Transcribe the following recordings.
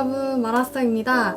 여러분, 마라스타입니다.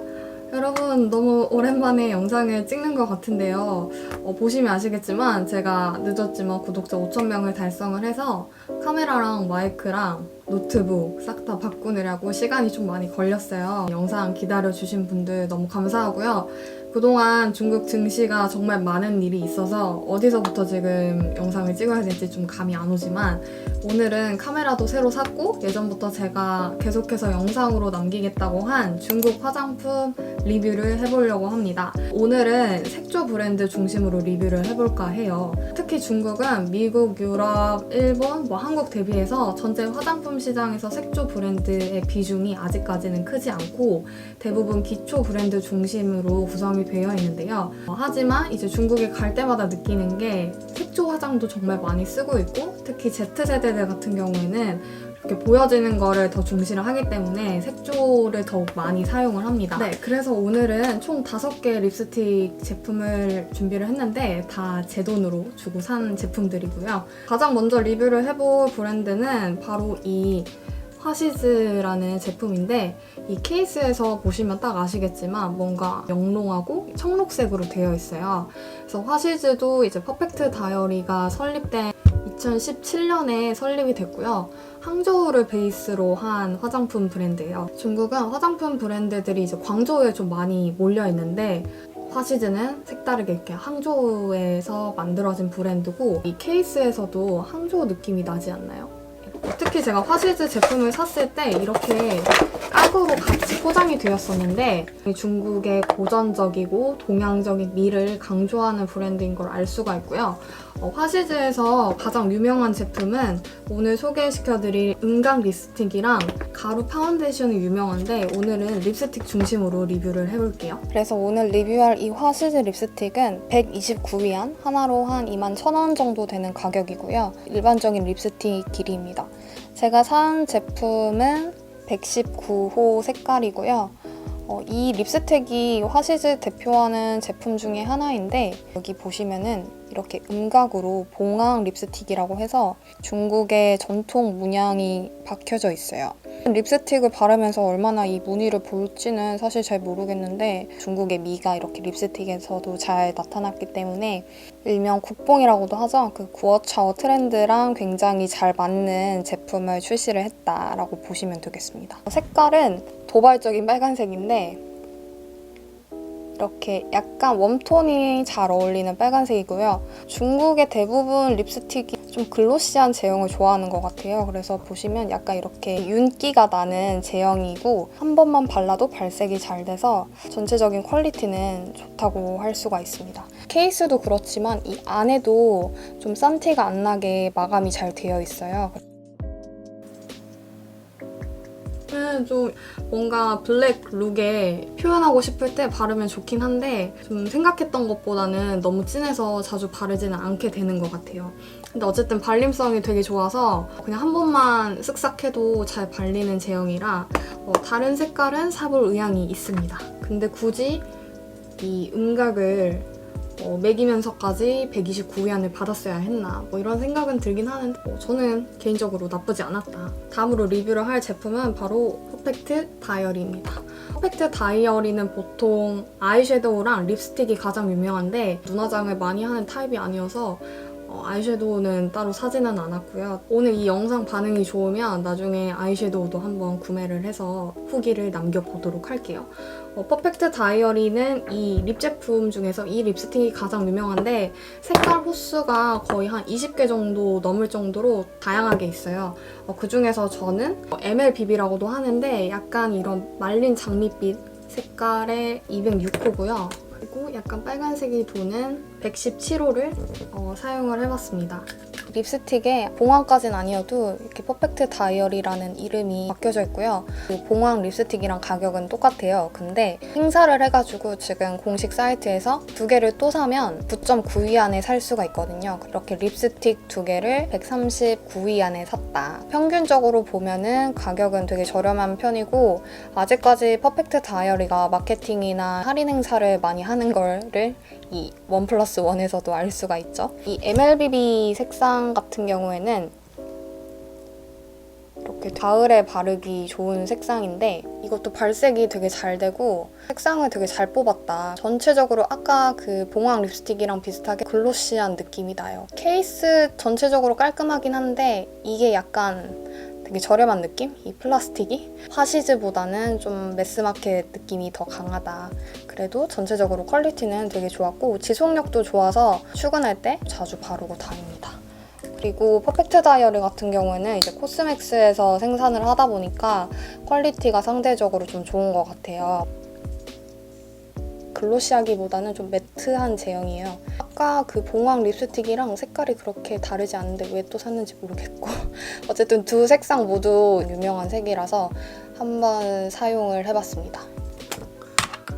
여러분, 너무 오랜만에 영상을 찍는 것 같은데요. 보시면 아시겠지만 제가 늦었지만 구독자 5,000명을 달성을 해서 카메라랑 마이크랑 노트북 싹 다 바꾸느라고 시간이 좀 많이 걸렸어요. 영상 기다려주신 분들 너무 감사하고요. 그동안 중국 증시가 정말 많은 일이 있어서 어디서부터 지금 영상을 찍어야 될지 좀 감이 안 오지만 오늘은 카메라도 새로 샀고 예전부터 제가 계속해서 영상으로 남기겠다고 한 중국 화장품 리뷰를 해보려고 합니다. 오늘은 색조 브랜드 중심으로 리뷰를 해볼까 해요. 특히 중국은 미국, 유럽, 일본, 한국 대비해서 전체 화장품 시장에서 색조 브랜드의 비중이 아직까지는 크지 않고 대부분 기초 브랜드 중심으로 구성이 되어 있는데요. 하지만 이제 중국에 갈 때마다 느끼는 게 색조 화장도 정말 많이 쓰고 있고 특히 Z세대들 같은 경우에는 이렇게 보여지는 거를 더 중시를 하기 때문에 색조를 더욱 많이 사용을 합니다. 네, 그래서 오늘은 총 5개 립스틱 제품을 준비를 했는데 다 제 돈으로 주고 산 제품들이고요. 가장 먼저 리뷰를 해볼 브랜드는 바로 이 화시즈라는 제품인데 이 케이스에서 보시면 딱 아시겠지만 뭔가 영롱하고 청록색으로 되어 있어요. 그래서 화시즈도 이제 퍼펙트 다이어리가 설립된 2017년에 설립이 됐고요. 항저우를 베이스로 한 화장품 브랜드예요. 중국은 화장품 브랜드들이 이제 광저우에 좀 많이 몰려 있는데 화시즈는 색다르게 이렇게 항저우에서 만들어진 브랜드고 이 케이스에서도 항저우 느낌이 나지 않나요? 특히 제가 화시즈 제품을 샀을 때 이렇게 깍으로 같이 포장이 되었었는데 중국의 고전적이고 동양적인 미를 강조하는 브랜드인 걸 알 수가 있고요. 화시즈에서 가장 유명한 제품은 오늘 소개시켜드릴 음각 립스틱이랑 가루 파운데이션이 유명한데 오늘은 립스틱 중심으로 리뷰를 해볼게요. 그래서 오늘 리뷰할 이 화시즈 립스틱은 129위안, 하나로 한 21,000원 정도 되는 가격이고요. 일반적인 립스틱 길이입니다. 제가 산 제품은 119호 색깔이고요. 이 립스틱이 화시즈 대표하는 제품 중에 하나인데 여기 보시면은 이렇게 음각으로 봉황 립스틱이라고 해서 중국의 전통 문양이 박혀져 있어요. 립스틱을 바르면서 얼마나 이 무늬를 볼지는 사실 잘 모르겠는데 중국의 미가 이렇게 립스틱에서도 잘 나타났기 때문에 일명 국뽕이라고도 하죠. 그 구어차오 트렌드랑 굉장히 잘 맞는 제품을 출시를 했다라고 보시면 되겠습니다. 색깔은 도발적인 빨간색인데 이렇게 약간 웜톤이 잘 어울리는 빨간색이고요. 중국의 대부분 립스틱이 좀 글로시한 제형을 좋아하는 것 같아요. 그래서 보시면 약간 이렇게 윤기가 나는 제형이고 한 번만 발라도 발색이 잘 돼서 전체적인 퀄리티는 좋다고 할 수가 있습니다. 케이스도 그렇지만 이 안에도 좀 싼 티가 안 나게 마감이 잘 되어 있어요. 좀 뭔가 블랙 룩에 표현하고 싶을 때 바르면 좋긴 한데 좀 생각했던 것보다는 너무 진해서 자주 바르지는 않게 되는 것 같아요. 근데 어쨌든 발림성이 되게 좋아서 그냥 한 번만 쓱싹 해도 잘 발리는 제형이라 다른 색깔은 사볼 의향이 있습니다. 근데 굳이 이 음각을 매기면서까지 129위안을 받았어야 했나 이런 생각은 들긴 하는데 저는 개인적으로 나쁘지 않았다. 다음으로 리뷰를 할 제품은 바로 퍼펙트 다이어리입니다. 퍼펙트 다이어리는 보통 아이섀도우랑 립스틱이 가장 유명한데 눈화장을 많이 하는 타입이 아니어서 아이섀도우는 따로 사지는 않았고요. 오늘 이 영상 반응이 좋으면 나중에 아이섀도우도 한번 구매를 해서 후기를 남겨보도록 할게요. 퍼펙트 다이어리는 이 립 제품 중에서 이 립스틱이 가장 유명한데 색깔 호수가 거의 한 20개 정도 넘을 정도로 다양하게 있어요. 그 중에서 저는 MLBB라고도 하는데 약간 이런 말린 장밋빛 색깔의 206호고요. 그리고 약간 빨간색이 도는 117호를 사용을 해봤습니다. 립스틱에 봉황까지는 아니어도 이렇게 퍼펙트 다이어리라는 이름이 바뀌어져 있고요. 그 봉황 립스틱이랑 가격은 똑같아요. 근데 행사를 해가지고 지금 공식 사이트에서 2개를 또 사면 9.9위안에 살 수가 있거든요. 이렇게 립스틱 2개를 139위안에 샀다. 평균적으로 보면은 가격은 되게 저렴한 편이고 아직까지 퍼펙트 다이어리가 마케팅이나 할인 행사를 많이 하는 거를 이 1+1에서도 알 수가 있죠. 이 MLBB 색상 같은 경우에는 이렇게 가을에 바르기 좋은 색상인데 이것도 발색이 되게 잘 되고 색상을 되게 잘 뽑았다. 전체적으로 아까 그 봉황 립스틱이랑 비슷하게 글로시한 느낌이 나요. 케이스 전체적으로 깔끔하긴 한데 이게 약간 되게 저렴한 느낌? 이 플라스틱이? 화시즈보다는 좀 매스마켓 느낌이 더 강하다. 그래도 전체적으로 퀄리티는 되게 좋았고 지속력도 좋아서 출근할 때 자주 바르고 다닙니다. 그리고 퍼펙트 다이어리 같은 경우에는 이제 코스맥스에서 생산을 하다 보니까 퀄리티가 상대적으로 좀 좋은 것 같아요. 글로시하기보다는 좀 매트한 제형이에요. 아까 그 봉황 립스틱이랑 색깔이 그렇게 다르지 않은데 왜 또 샀는지 모르겠고 어쨌든 두 색상 모두 유명한 색이라서 한번 사용을 해봤습니다.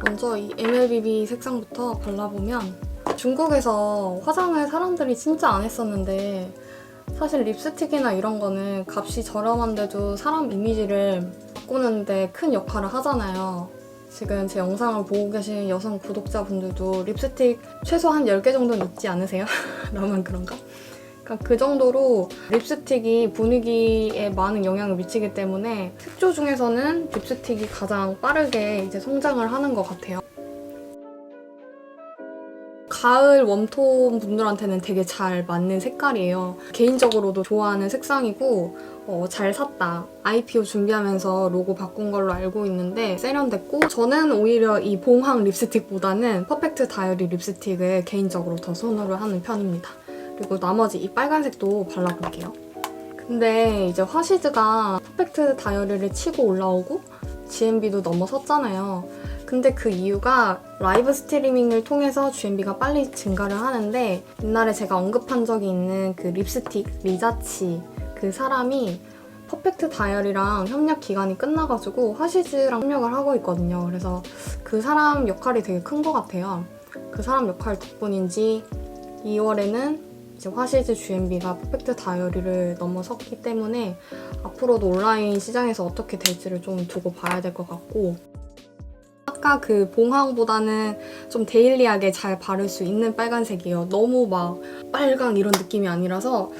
먼저 이 MLBB 색상부터 발라보면 중국에서 화장을 사람들이 진짜 안 했었는데 사실 립스틱이나 이런 거는 값이 저렴한데도 사람 이미지를 바꾸는데 큰 역할을 하잖아요. 지금 제 영상을 보고 계신 여성 구독자분들도 립스틱 최소 한 10개 정도는 있지 않으세요? 나만 그런가? 그러니까 그 정도로 립스틱이 분위기에 많은 영향을 미치기 때문에 색조 중에서는 립스틱이 가장 빠르게 이제 성장을 하는 것 같아요. 가을 웜톤 분들한테는 되게 잘 맞는 색깔이에요. 개인적으로도 좋아하는 색상이고 잘 샀다. IPO 준비하면서 로고 바꾼 걸로 알고 있는데 세련됐고 저는 오히려 이 봉황 립스틱보다는 퍼펙트 다이어리 립스틱을 개인적으로 더 선호를 하는 편입니다. 그리고 나머지 이 빨간색도 발라볼게요. 근데 이제 화시즈가 퍼펙트 다이어리를 치고 올라오고 GMB도 넘어섰잖아요. 근데 그 이유가 라이브 스트리밍을 통해서 GMB가 빨리 증가를 하는데 옛날에 제가 언급한 적이 있는 그 립스틱 리자치 그 사람이 퍼펙트 다이어리랑 협력 기간이 끝나가지고 화시즈랑 협력을 하고 있거든요. 그래서 그 사람 역할이 되게 큰 것 같아요. 그 사람 역할 덕분인지 2월에는 이제 화시즈 GMB가 퍼펙트 다이어리를 넘어섰기 때문에 앞으로도 온라인 시장에서 어떻게 될지를 좀 두고 봐야 될 것 같고 아까 그 봉황보다는 좀 데일리하게 잘 바를 수 있는 빨간색이에요. 너무 막 빨강 이런 느낌이 아니라서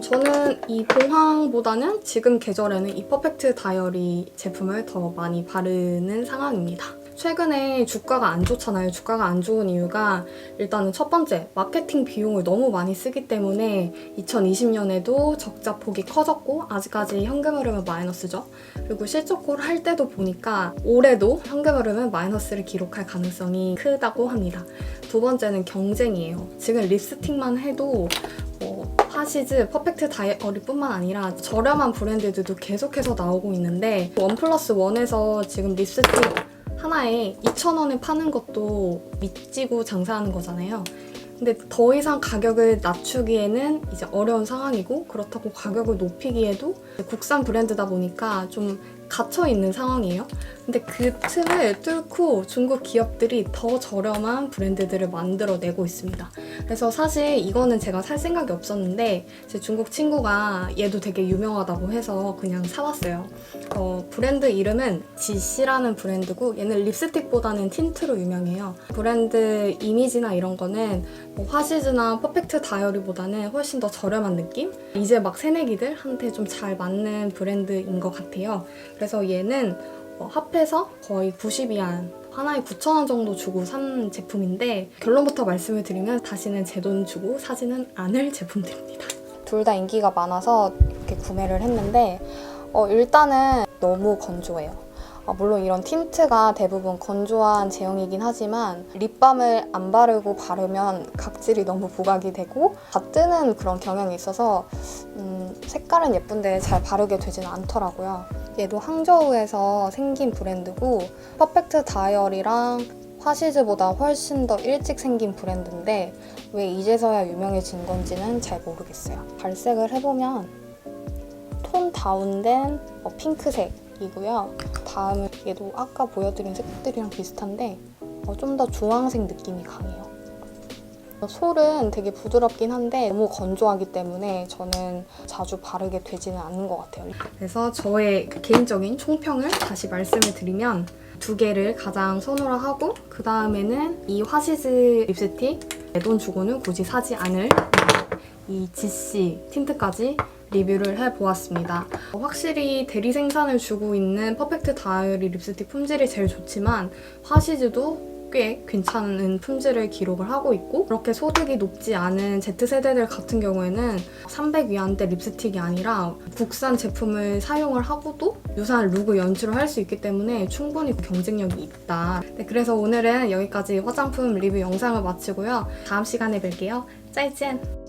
저는 이 봉황보다는 지금 계절에는 이 퍼펙트 다이어리 제품을 더 많이 바르는 상황입니다. 최근에 주가가 안 좋잖아요. 주가가 안 좋은 이유가 일단은 첫 번째, 마케팅 비용을 너무 많이 쓰기 때문에 2020년에도 적자 폭이 커졌고 아직까지 현금 흐름은 마이너스죠. 그리고 실적고를 할 때도 보니까 올해도 현금 흐름은 마이너스를 기록할 가능성이 크다고 합니다. 두 번째는 경쟁이에요. 지금 립스틱만 해도 화시즈, 퍼펙트 다이어리뿐만 아니라 저렴한 브랜드들도 계속해서 나오고 있는데 원 플러스 원에서 지금 립스틱 하나에 2,000원에 파는 것도 미치고 장사하는 거잖아요. 근데 더 이상 가격을 낮추기에는 이제 어려운 상황이고 그렇다고 가격을 높이기에도 국산 브랜드다 보니까 좀 갇혀있는 상황이에요. 근데 그 틈을 뚫고 중국 기업들이 더 저렴한 브랜드들을 만들어내고 있습니다. 그래서 사실 이거는 제가 살 생각이 없었는데 제 중국 친구가 얘도 되게 유명하다고 해서 그냥 사왔어요. 브랜드 이름은 지씨라는 브랜드고 얘는 립스틱보다는 틴트로 유명해요. 브랜드 이미지나 이런 거는 화시즈나 퍼펙트 다이어리보다는 훨씬 더 저렴한 느낌? 이제 막 새내기들한테 좀 잘 맞는 브랜드인 것 같아요. 그래서 얘는 합해서 거의 90위안, 하나에 9,000원 정도 주고 산 제품인데 결론부터 말씀을 드리면 다시는 제 돈 주고 사지는 않을 제품들입니다. 둘 다 인기가 많아서 이렇게 구매를 했는데 일단은 너무 건조해요. 물론 이런 틴트가 대부분 건조한 제형이긴 하지만 립밤을 안 바르고 바르면 각질이 너무 부각이 되고 다 뜨는 그런 경향이 있어서 색깔은 예쁜데 잘 바르게 되지는 않더라고요. 얘도 항저우에서 생긴 브랜드고 퍼펙트 다이어리랑 화시즈보다 훨씬 더 일찍 생긴 브랜드인데 왜 이제서야 유명해진 건지는 잘 모르겠어요. 발색을 해보면 톤 다운된 핑크색이고요. 다음은 얘도 아까 보여드린 색들이랑 비슷한데 좀 더 주황색 느낌이 강해요. 솔은 되게 부드럽긴 한데 너무 건조하기 때문에 저는 자주 바르게 되지는 않는 것 같아요. 그래서 저의 개인적인 총평을 다시 말씀을 드리면 두 개를 가장 선호를 하고 그 다음에는 이 화시즈 립스틱 내 돈 주고는 굳이 사지 않을 이 지씨 틴트까지 리뷰를 해보았습니다. 확실히 대리 생산을 주고 있는 퍼펙트 다이어리 립스틱 품질이 제일 좋지만 화시즈도 꽤 괜찮은 품질을 기록을 하고 있고, 그렇게 소득이 높지 않은 Z세대들 같은 경우에는 300위안대 립스틱이 아니라 국산 제품을 사용을 하고도 유사한 룩을 연출을 할 수 있기 때문에 충분히 경쟁력이 있다. 네, 그래서 오늘은 여기까지 화장품 리뷰 영상을 마치고요. 다음 시간에 뵐게요. 짜이젠!